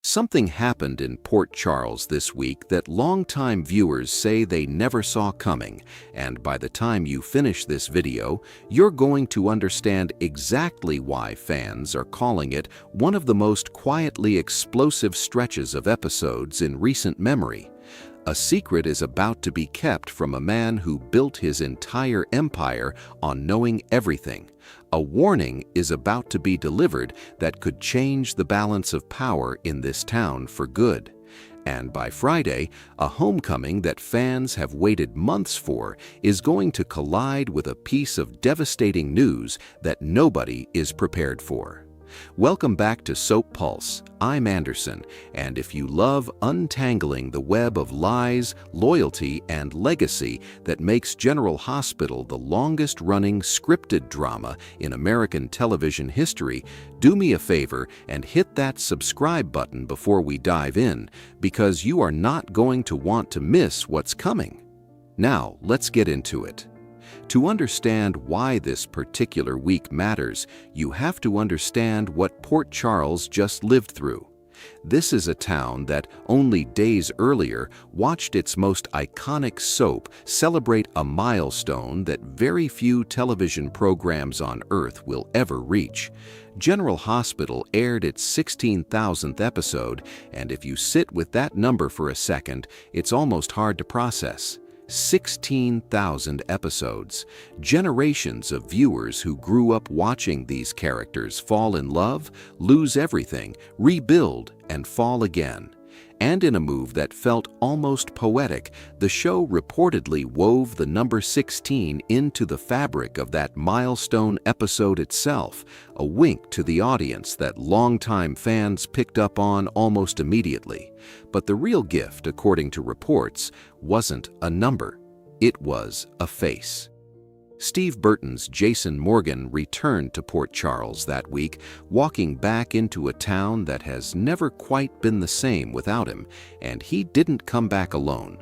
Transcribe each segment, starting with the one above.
Something happened in Port Charles this week that longtime viewers say they never saw coming, and by the time you finish this video, you're going to understand exactly why fans are calling it one of the most quietly explosive stretches of episodes in recent memory. A secret is about to be kept from a man who built his entire empire on knowing everything. A warning is about to be delivered that could change the balance of power in this town for good. And by Friday, a homecoming that fans have waited months for is going to collide with a piece of devastating news that nobody is prepared for. Welcome back to Soap Pulse. I'm Anderson, and if you love untangling the web of lies, loyalty, and legacy that makes General Hospital the longest-running scripted drama in American television history, do me a favor and hit that subscribe button before we dive in, because you are not going to want to miss what's coming. Now, let's get into it. To understand why this particular week matters, you have to understand what Port Charles just lived through. This is a town that only days earlier watched its most iconic soap celebrate a milestone that very few television programs on Earth will ever reach. General Hospital aired its 16,000th episode, and if you sit with that number for a second, it's almost hard to process. 16,000 episodes. Generations of viewers who grew up watching these characters fall in love, lose everything, rebuild, and fall again. And in a move that felt almost poetic, the show reportedly wove the number 16 into the fabric of that milestone episode itself, a wink to the audience that longtime fans picked up on almost immediately. But the real gift, according to reports, wasn't a number. It was a face. Steve Burton's Jason Morgan returned to Port Charles that week, walking back into a town that has never quite been the same without him, and he didn't come back alone.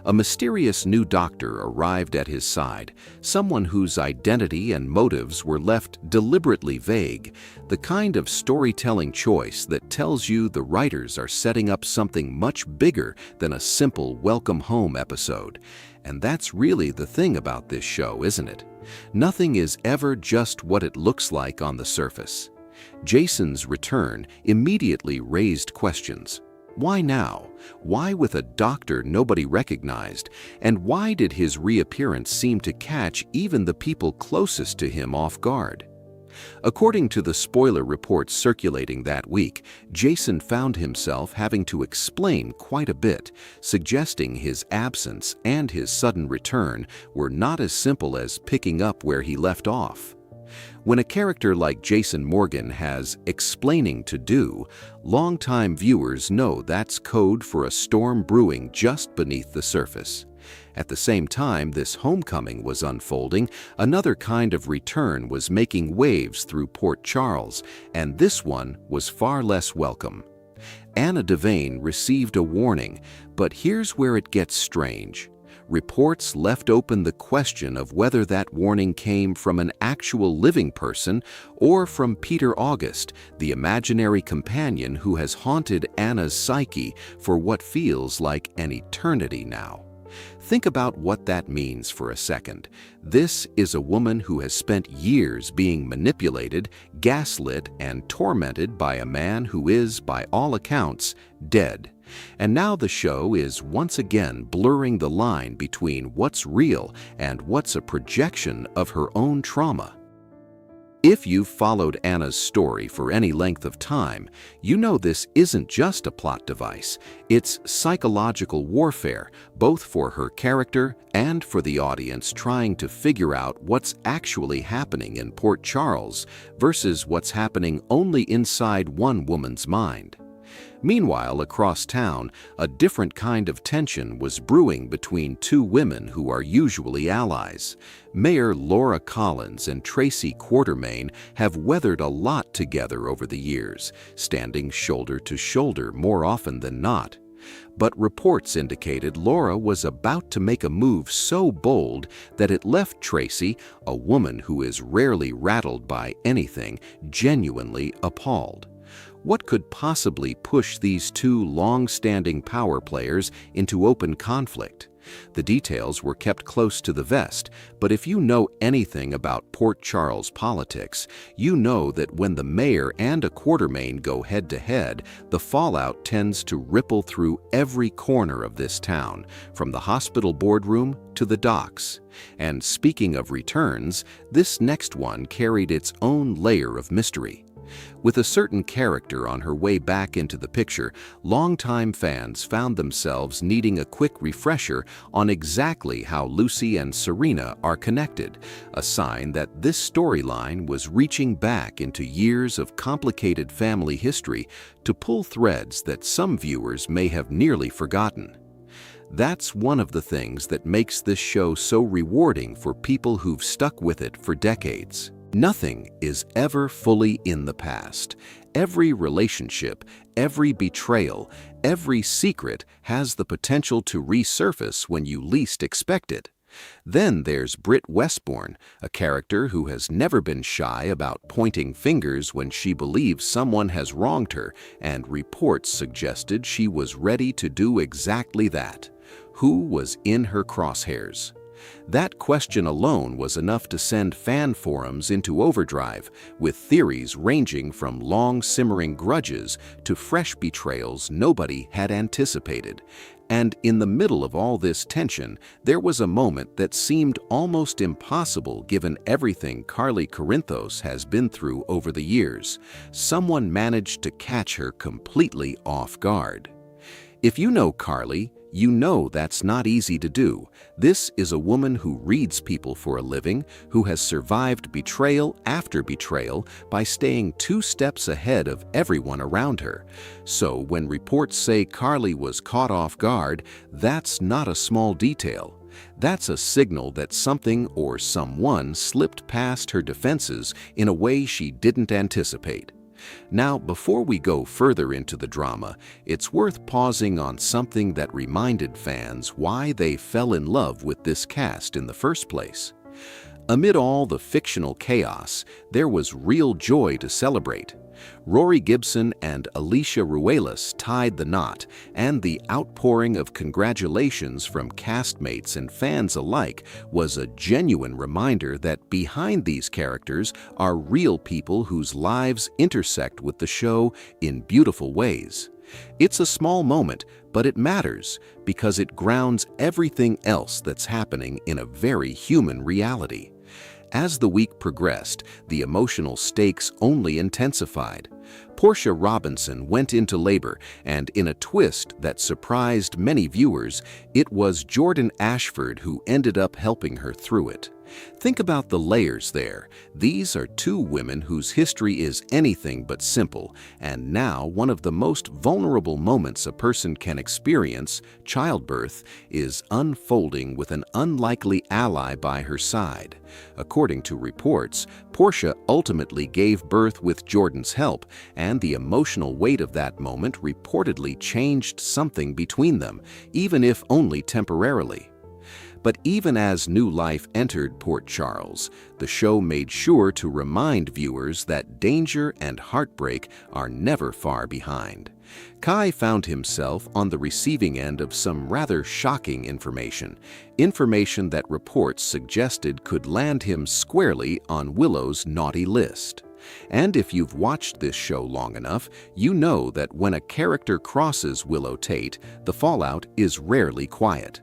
A mysterious new doctor arrived at his side, someone whose identity and motives were left deliberately vague, the kind of storytelling choice that tells you the writers are setting up something much bigger than a simple welcome home episode. And that's really the thing about this show, isn't it? Nothing is ever just what it looks like on the surface. Jason's return immediately raised questions. Why now? Why with a doctor nobody recognized? And why did his reappearance seem to catch even the people closest to him off guard? According to the spoiler reports circulating that week, Jason found himself having to explain quite a bit, suggesting his absence and his sudden return were not as simple as picking up where he left off. When a character like Jason Morgan has explaining to do, longtime viewers know that's code for a storm brewing just beneath the surface. At the same time this homecoming was unfolding, another kind of return was making waves through Port Charles, and this one was far less welcome. Anna Devane received a warning, but here's where it gets strange. Reports left open the question of whether that warning came from an actual living person or from Peter August, the imaginary companion who has haunted Anna's psyche for what feels like an eternity now. Think about what that means for a second. This is a woman who has spent years being manipulated, gaslit, and tormented by a man who is, by all accounts, dead. And now the show is once again blurring the line between what's real and what's a projection of her own trauma. If you've followed Anna's story for any length of time, you know this isn't just a plot device. It's psychological warfare, both for her character and for the audience trying to figure out what's actually happening in Port Charles versus what's happening only inside one woman's mind. Meanwhile, across town, a different kind of tension was brewing between two women who are usually allies. Mayor Laura Collins and Tracy Quartermain have weathered a lot together over the years, standing shoulder to shoulder more often than not. But reports indicated Laura was about to make a move so bold that it left Tracy, a woman who is rarely rattled by anything, genuinely appalled. What could possibly push these two long-standing power players into open conflict? The details were kept close to the vest, but if you know anything about Port Charles politics, you know that when the mayor and a quartermain go head-to-head, the fallout tends to ripple through every corner of this town, from the hospital boardroom to the docks. And speaking of returns, this next one carried its own layer of mystery. With a certain character on her way back into the picture, longtime fans found themselves needing a quick refresher on exactly how Lucy and Serena are connected, a sign that this storyline was reaching back into years of complicated family history to pull threads that some viewers may have nearly forgotten. That's one of the things that makes this show so rewarding for people who've stuck with it for decades. Nothing is ever fully in the past. Every relationship, every betrayal, every secret has the potential to resurface when you least expect it. Then there's Britt Westbourne, a character who has never been shy about pointing fingers when she believes someone has wronged her, and reports suggested she was ready to do exactly that. Who was in her crosshairs? That question alone was enough to send fan forums into overdrive, with theories ranging from long-simmering grudges to fresh betrayals nobody had anticipated. And in the middle of all this tension, there was a moment that seemed almost impossible given everything Carly Corinthos has been through over the years. Someone managed to catch her completely off guard. If you know Carly, you know that's not easy to do. This is a woman who reads people for a living, who has survived betrayal after betrayal by staying 2 steps ahead of everyone around her. So when reports say Carly was caught off guard, that's not a small detail. That's a signal that something or someone slipped past her defenses in a way she didn't anticipate. Now, before we go further into the drama, it's worth pausing on something that reminded fans why they fell in love with this cast in the first place. Amid all the fictional chaos, there was real joy to celebrate. Rory Gibson and Alicia Ruelas tied the knot, and the outpouring of congratulations from castmates and fans alike was a genuine reminder that behind these characters are real people whose lives intersect with the show in beautiful ways. It's a small moment, but it matters because it grounds everything else that's happening in a very human reality. As the week progressed, the emotional stakes only intensified. Portia Robinson went into labor, and in a twist that surprised many viewers, it was Jordan Ashford who ended up helping her through it. Think about the layers there. These are 2 women whose history is anything but simple, and now one of the most vulnerable moments a person can experience, childbirth, is unfolding with an unlikely ally by her side. According to reports, Portia ultimately gave birth with Jordan's help, and the emotional weight of that moment reportedly changed something between them, even if only temporarily. But even as new life entered Port Charles, the show made sure to remind viewers that danger and heartbreak are never far behind. Kai found himself on the receiving end of some rather shocking information that reports suggested could land him squarely on Willow's naughty list. And if you've watched this show long enough, you know that when a character crosses Willow Tate, the fallout is rarely quiet.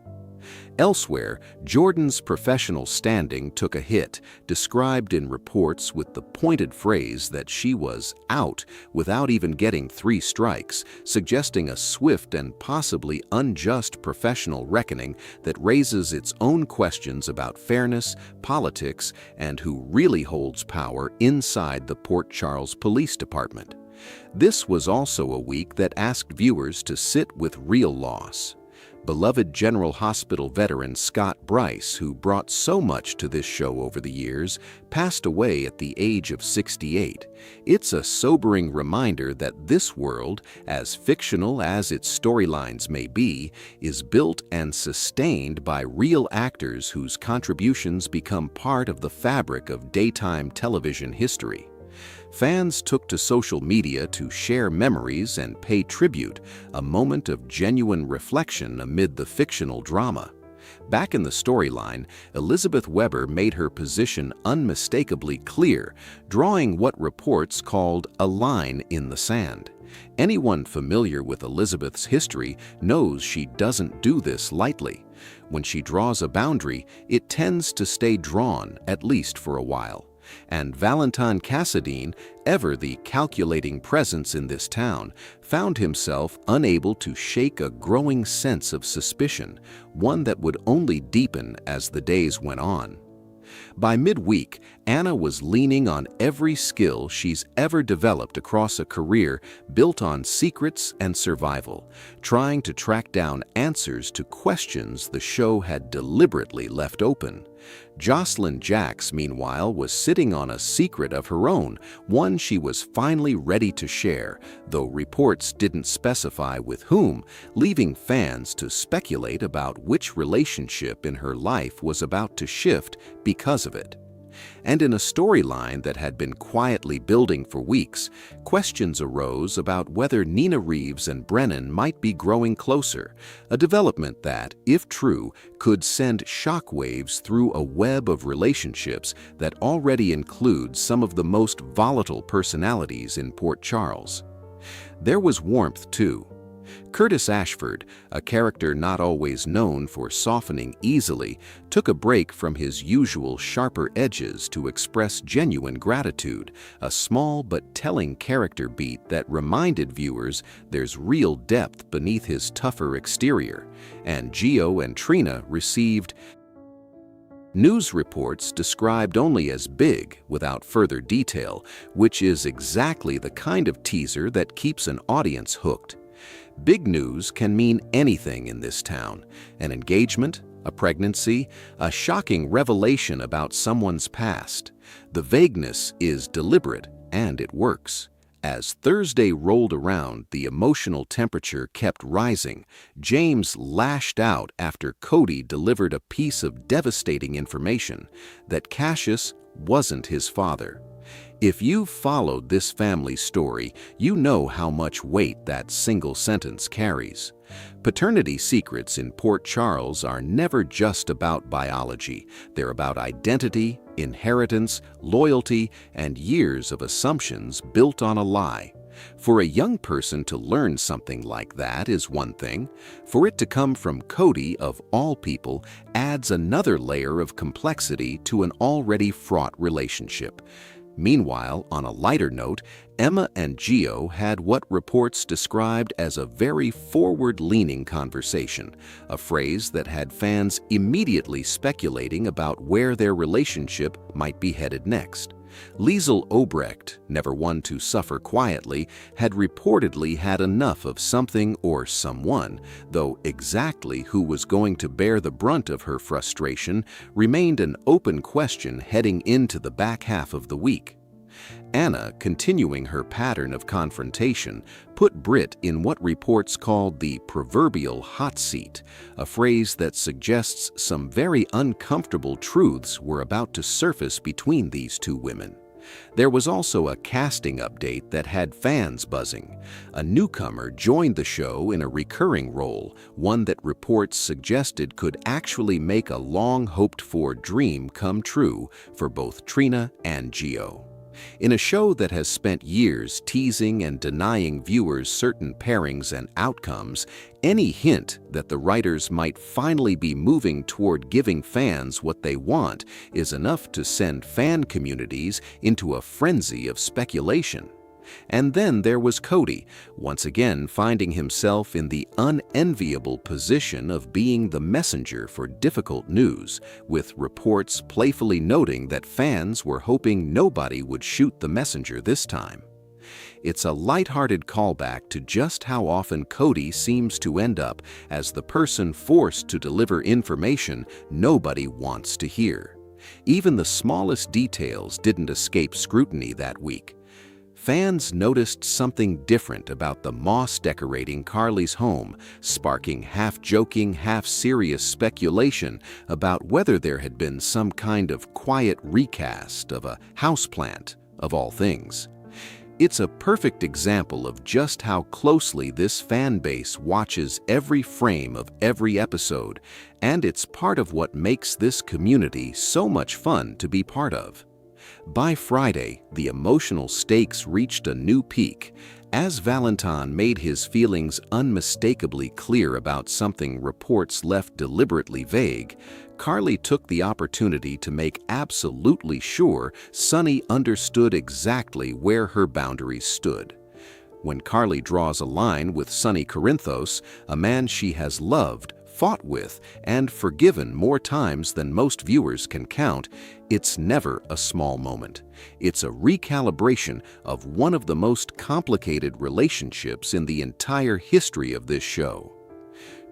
Elsewhere, Jordan's professional standing took a hit, described in reports with the pointed phrase that she was out without even getting 3 strikes, suggesting a swift and possibly unjust professional reckoning that raises its own questions about fairness, politics, and who really holds power inside the Port Charles Police Department. This was also a week that asked viewers to sit with real loss. Beloved General Hospital veteran Scott Bryce, who brought so much to this show over the years, passed away at the age of 68. It's a sobering reminder that this world, as fictional as its storylines may be, is built and sustained by real actors whose contributions become part of the fabric of daytime television history. Fans took to social media to share memories and pay tribute, a moment of genuine reflection amid the fictional drama. Back in the storyline, Elizabeth Weber made her position unmistakably clear, drawing what reports called a line in the sand. Anyone familiar with Elizabeth's history knows she doesn't do this lightly. When she draws a boundary, it tends to stay drawn, at least for a while. And Valentin, ever the calculating presence in this town, found himself unable to shake a growing sense of suspicion, one that would only deepen as the days went on. By midweek, Anna was leaning on every skill she's ever developed across a career built on secrets and survival, trying to track down answers to questions the show had deliberately left open. Jocelyn Jax, meanwhile, was sitting on a secret of her own, one she was finally ready to share, though reports didn't specify with whom, leaving fans to speculate about which relationship in her life was about to shift because of it. And in a storyline that had been quietly building for weeks, questions arose about whether Nina Reeves and Brennan might be growing closer, a development that, if true, could send shockwaves through a web of relationships that already includes some of the most volatile personalities in Port Charles. There was warmth, too. Curtis Ashford, a character not always known for softening easily, took a break from his usual sharper edges to express genuine gratitude, a small but telling character beat that reminded viewers there's real depth beneath his tougher exterior. And Gio and Trina received news reports described only as big without further detail, which is exactly the kind of teaser that keeps an audience hooked. Big news can mean anything in this town: an engagement, a pregnancy, a shocking revelation about someone's past. The vagueness is deliberate, and it works. As Thursday rolled around, the emotional temperature kept rising. James lashed out after Cody delivered a piece of devastating information: that Cassius wasn't his father. If you've followed this family story, you know how much weight that single sentence carries. Paternity secrets in Port Charles are never just about biology. They're about identity, inheritance, loyalty, and years of assumptions built on a lie. For a young person to learn something like that is one thing. For it to come from Cody, of all people, adds another layer of complexity to an already fraught relationship. Meanwhile, on a lighter note, Emma and Gio had what reports described as a very forward-leaning conversation, a phrase that had fans immediately speculating about where their relationship might be headed next. Liesl Obrecht, never one to suffer quietly, had reportedly had enough of something or someone, though exactly who was going to bear the brunt of her frustration remained an open question heading into the back half of the week. Anna, continuing her pattern of confrontation, put Britt in what reports called the proverbial hot seat, a phrase that suggests some very uncomfortable truths were about to surface between these two women. There was also a casting update that had fans buzzing. A newcomer joined the show in a recurring role, one that reports suggested could actually make a long-hoped-for dream come true for both Trina and Gio. In a show that has spent years teasing and denying viewers certain pairings and outcomes, any hint that the writers might finally be moving toward giving fans what they want is enough to send fan communities into a frenzy of speculation. And then there was Cody, once again finding himself in the unenviable position of being the messenger for difficult news, with reports playfully noting that fans were hoping nobody would shoot the messenger this time. It's a lighthearted callback to just how often Cody seems to end up as the person forced to deliver information nobody wants to hear. Even the smallest details didn't escape scrutiny that week. Fans noticed something different about the moss decorating Carly's home, sparking half-joking, half-serious speculation about whether there had been some kind of quiet recast of a houseplant, of all things. It's a perfect example of just how closely this fan base watches every frame of every episode, and it's part of what makes this community so much fun to be part of. By Friday, the emotional stakes reached a new peak. As Valentin made his feelings unmistakably clear about something reports left deliberately vague, Carly took the opportunity to make absolutely sure Sonny understood exactly where her boundaries stood. When Carly draws a line with Sonny Corinthos, a man she has loved, fought with, and forgiven more times than most viewers can count, it's never a small moment. It's a recalibration of one of the most complicated relationships in the entire history of this show.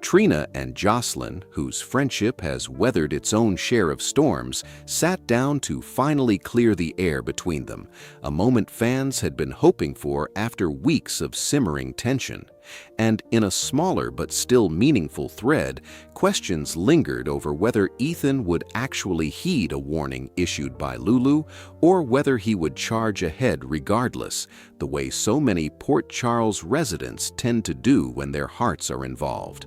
Trina and Jocelyn, whose friendship has weathered its own share of storms, sat down to finally clear the air between them, a moment fans had been hoping for after weeks of simmering tension. And in a smaller but still meaningful thread, questions lingered over whether Ethan would actually heed a warning issued by Lulu, or whether he would charge ahead regardless, the way so many Port Charles residents tend to do when their hearts are involved.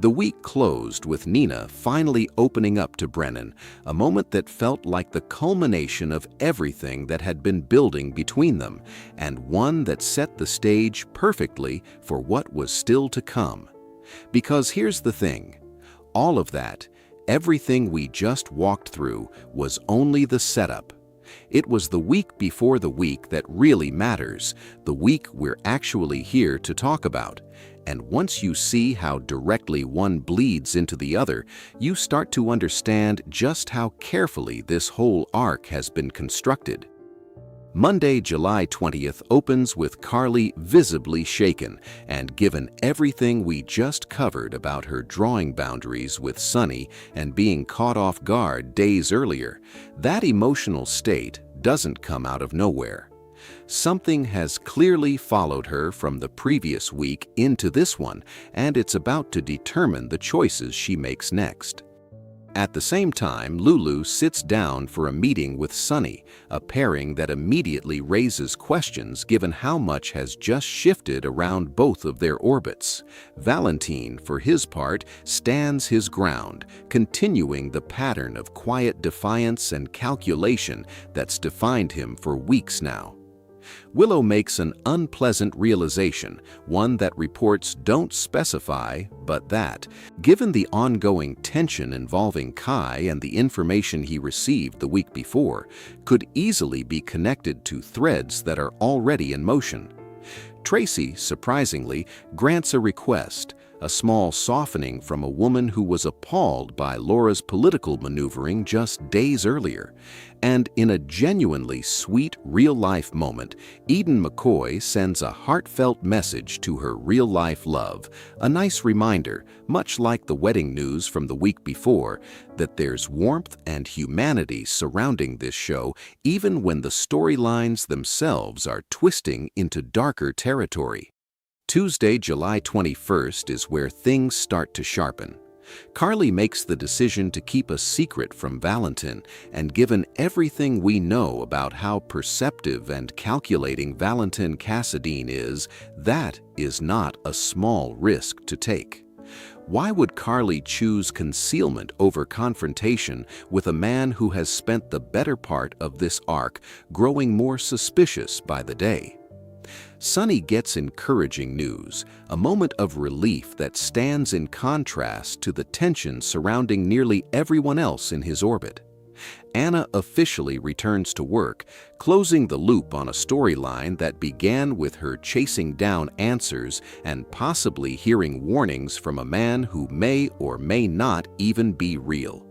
The week closed with Nina finally opening up to Brennan, a moment that felt like the culmination of everything that had been building between them, and one that set the stage perfectly for what was still to come. Because here's the thing, all of that, everything we just walked through, was only the setup. It was the week before the week that really matters, the week we're actually here to talk about. And once you see how directly one bleeds into the other, you start to understand just how carefully this whole arc has been constructed. Monday, July 20th opens with Carly visibly shaken, and given everything we just covered about her drawing boundaries with Sonny and being caught off guard days earlier, that emotional state doesn't come out of nowhere. Something has clearly followed her from the previous week into this one, and it's about to determine the choices she makes next. At the same time, Lulu sits down for a meeting with Sonny, a pairing that immediately raises questions given how much has just shifted around both of their orbits. Valentin, for his part, stands his ground, continuing the pattern of quiet defiance and calculation that's defined him for weeks now. Willow makes an unpleasant realization, one that reports don't specify, but that, given the ongoing tension involving Kai and the information he received the week before, could easily be connected to threads that are already in motion. Tracy, surprisingly, grants a request, a small softening from a woman who was appalled by Laura's political maneuvering just days earlier. And in a genuinely sweet real-life moment, Eden McCoy sends a heartfelt message to her real-life love, a nice reminder, much like the wedding news from the week before, that there's warmth and humanity surrounding this show even when the storylines themselves are twisting into darker territory. Tuesday, July 21st is where things start to sharpen. Carly makes the decision to keep a secret from Valentin, and given everything we know about how perceptive and calculating Valentin Cassadine is, that is not a small risk to take. Why would Carly choose concealment over confrontation with a man who has spent the better part of this arc growing more suspicious by the day? Sonny gets encouraging news, a moment of relief that stands in contrast to the tension surrounding nearly everyone else in his orbit. Anna officially returns to work, closing the loop on a storyline that began with her chasing down answers and possibly hearing warnings from a man who may or may not even be real.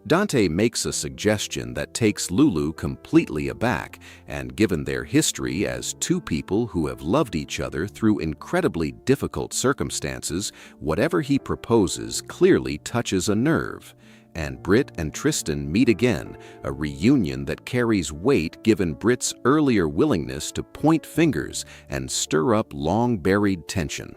Dante makes a suggestion that takes Lulu completely aback, and given their history as two people who have loved each other through incredibly difficult circumstances, whatever he proposes clearly touches a nerve. And Britt and Tristan meet again, a reunion that carries weight given Britt's earlier willingness to point fingers and stir up long-buried tension.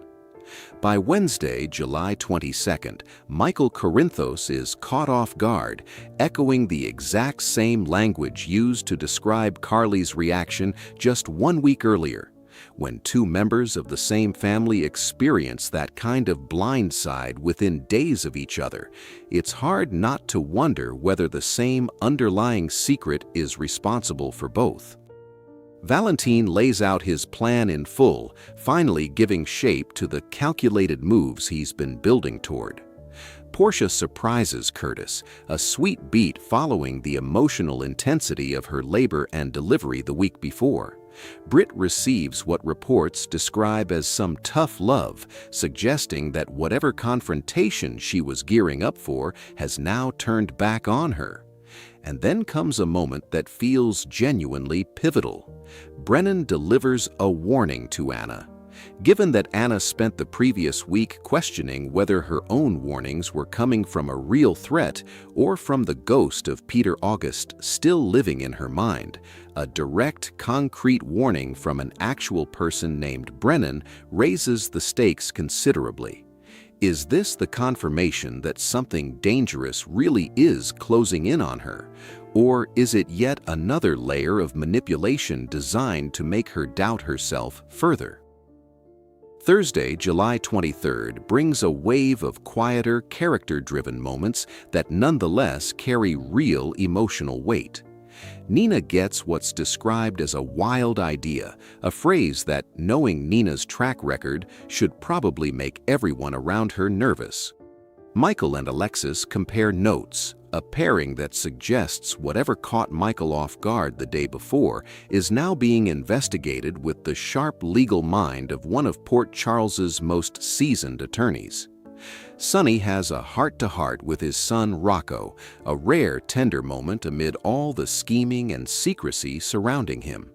By Wednesday, July 22nd, Michael Corinthos is caught off guard, echoing the exact same language used to describe Carly's reaction just 1 week earlier. When two members of the same family experience that kind of blindside within days of each other, it's hard not to wonder whether the same underlying secret is responsible for both. Valentin lays out his plan in full, finally giving shape to the calculated moves he's been building toward. Portia surprises Curtis, a sweet beat following the emotional intensity of her labor and delivery the week before. Britt receives what reports describe as some tough love, suggesting that whatever confrontation she was gearing up for has now turned back on her. And then comes a moment that feels genuinely pivotal. Brennan delivers a warning to Anna. Given that Anna spent the previous week questioning whether her own warnings were coming from a real threat or from the ghost of Peter August still living in her mind, a direct, concrete warning from an actual person named Brennan raises the stakes considerably. Is this the confirmation that something dangerous really is closing in on her? Or is it yet another layer of manipulation designed to make her doubt herself further? Thursday, July 23rd, brings a wave of quieter, character-driven moments that nonetheless carry real emotional weight. Nina gets what's described as a wild idea, a phrase that, knowing Nina's track record, should probably make everyone around her nervous. Michael and Alexis compare notes, a pairing that suggests whatever caught Michael off guard the day before is now being investigated with the sharp legal mind of one of Port Charles's most seasoned attorneys. Sonny has a heart-to-heart with his son Rocco, a rare tender moment amid all the scheming and secrecy surrounding him.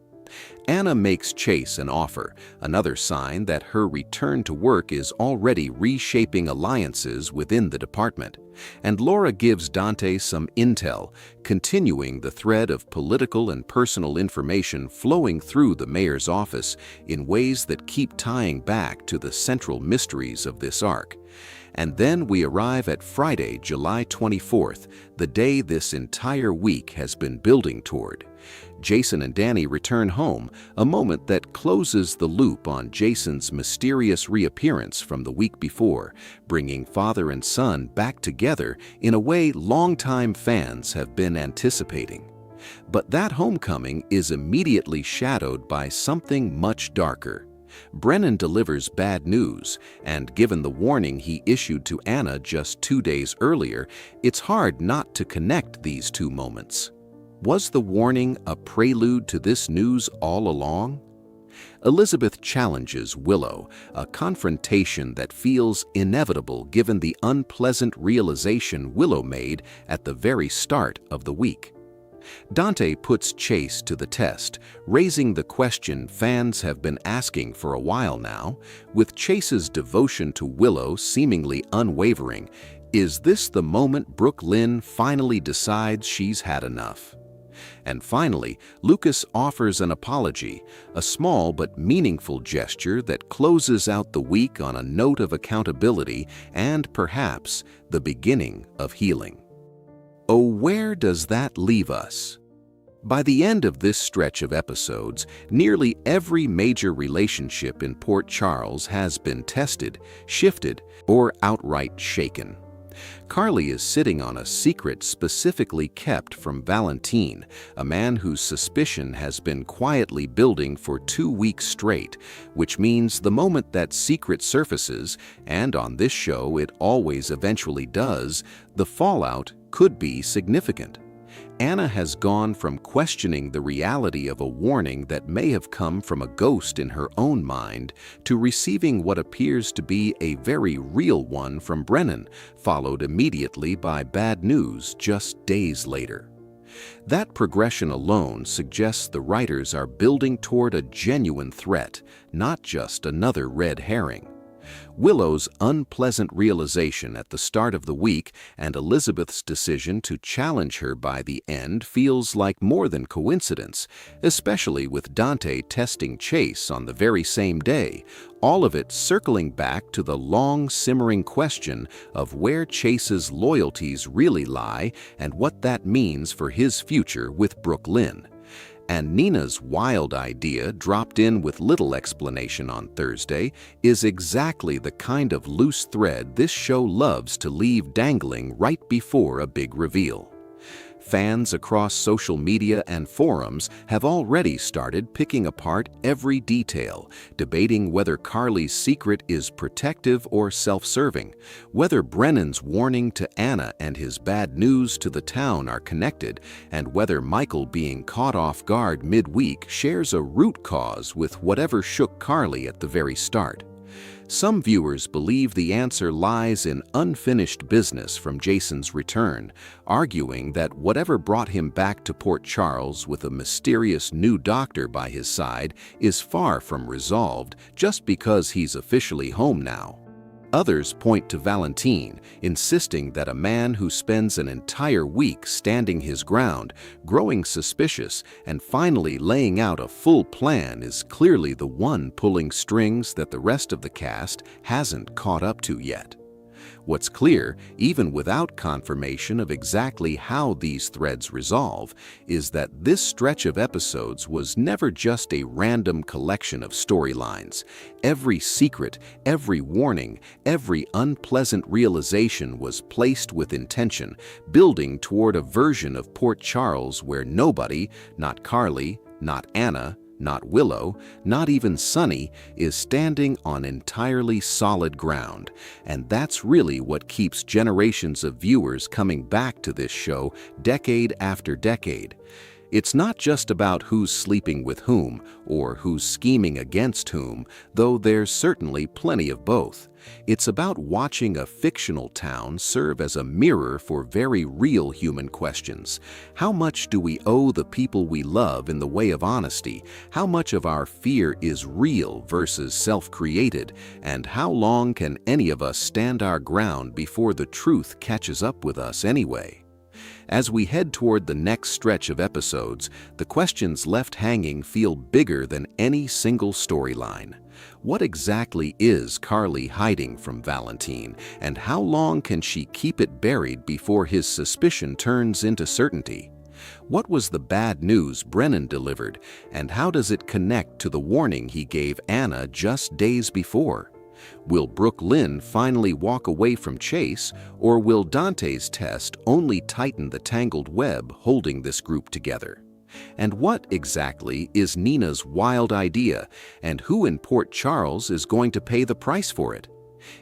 Anna makes Chase an offer, another sign that her return to work is already reshaping alliances within the department. And Laura gives Dante some intel, continuing the thread of political and personal information flowing through the mayor's office in ways that keep tying back to the central mysteries of this arc. And then we arrive at Friday, July 24th, the day this entire week has been building toward. Jason and Danny return home, a moment that closes the loop on Jason's mysterious reappearance from the week before, bringing father and son back together in a way longtime fans have been anticipating. But that homecoming is immediately shadowed by something much darker. Brennan delivers bad news, and given the warning he issued to Anna just 2 days earlier, it's hard not to connect these two moments. Was the warning a prelude to this news all along? Elizabeth challenges Willow, a confrontation that feels inevitable given the unpleasant realization Willow made at the very start of the week. Dante puts Chase to the test, raising the question fans have been asking for a while now, with Chase's devotion to Willow seemingly unwavering. Is this the moment Brooke Lynn finally decides she's had enough? And finally, Lucas offers an apology, a small but meaningful gesture that closes out the week on a note of accountability and, perhaps, the beginning of healing. Oh, where does that leave us? By the end of this stretch of episodes, nearly every major relationship in Port Charles has been tested, shifted, or outright shaken. Carly is sitting on a secret specifically kept from Valentin, a man whose suspicion has been quietly building for 2 weeks straight, which means the moment that secret surfaces, and on this show it always eventually does, the fallout could be significant. Anna has gone from questioning the reality of a warning that may have come from a ghost in her own mind to receiving what appears to be a very real one from Brennan, followed immediately by bad news just days later. That progression alone suggests the writers are building toward a genuine threat, not just another red herring. Willow's unpleasant realization at the start of the week and Elizabeth's decision to challenge her by the end feels like more than coincidence, especially with Dante testing Chase on the very same day, all of it circling back to the long simmering question of where Chase's loyalties really lie and what that means for his future with Brooklyn. And Nina's wild idea, dropped in with little explanation on Thursday, is exactly the kind of loose thread this show loves to leave dangling right before a big reveal. Fans across social media and forums have already started picking apart every detail, debating whether Carly's secret is protective or self-serving, whether Brennan's warning to Anna and his bad news to the town are connected, and whether Michael being caught off guard midweek shares a root cause with whatever shook Carly at the very start. Some viewers believe the answer lies in unfinished business from Jason's return, arguing that whatever brought him back to Port Charles with a mysterious new doctor by his side is far from resolved just because he's officially home now. Others point to Valentin, insisting that a man who spends an entire week standing his ground, growing suspicious, and finally laying out a full plan is clearly the one pulling strings that the rest of the cast hasn't caught up to yet. What's clear, even without confirmation of exactly how these threads resolve, is that this stretch of episodes was never just a random collection of storylines. Every secret, every warning, every unpleasant realization was placed with intention, building toward a version of Port Charles where nobody, not Carly, not Anna, not Willow, not even Sonny, is standing on entirely solid ground. And that's really what keeps generations of viewers coming back to this show decade after decade. It's not just about who's sleeping with whom or who's scheming against whom, though there's certainly plenty of both. It's about watching a fictional town serve as a mirror for very real human questions. How much do we owe the people we love in the way of honesty? How much of our fear is real versus self-created? And how long can any of us stand our ground before the truth catches up with us anyway? As we head toward the next stretch of episodes, the questions left hanging feel bigger than any single storyline. What exactly is Carly hiding from Valentin, and how long can she keep it buried before his suspicion turns into certainty? What was the bad news Brennan delivered, and how does it connect to the warning he gave Anna just days before? Will Brooklyn finally walk away from Chase, or will Dante's test only tighten the tangled web holding this group together? And what exactly is Nina's wild idea, and who in Port Charles is going to pay the price for it?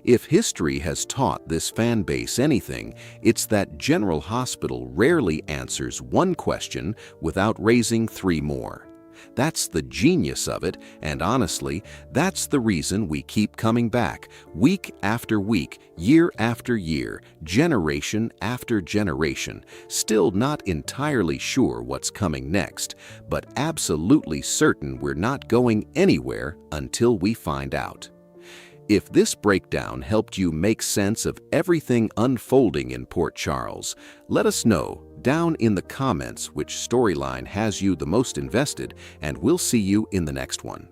If history has taught this fan base anything, it's that General Hospital rarely answers one question without raising three more. That's the genius of it, and honestly, that's the reason we keep coming back, week after week, year after year, generation after generation, still not entirely sure what's coming next, but absolutely certain we're not going anywhere until we find out. If this breakdown helped you make sense of everything unfolding in Port Charles, let us know down in the comments which storyline has you the most invested, and we'll see you in the next one.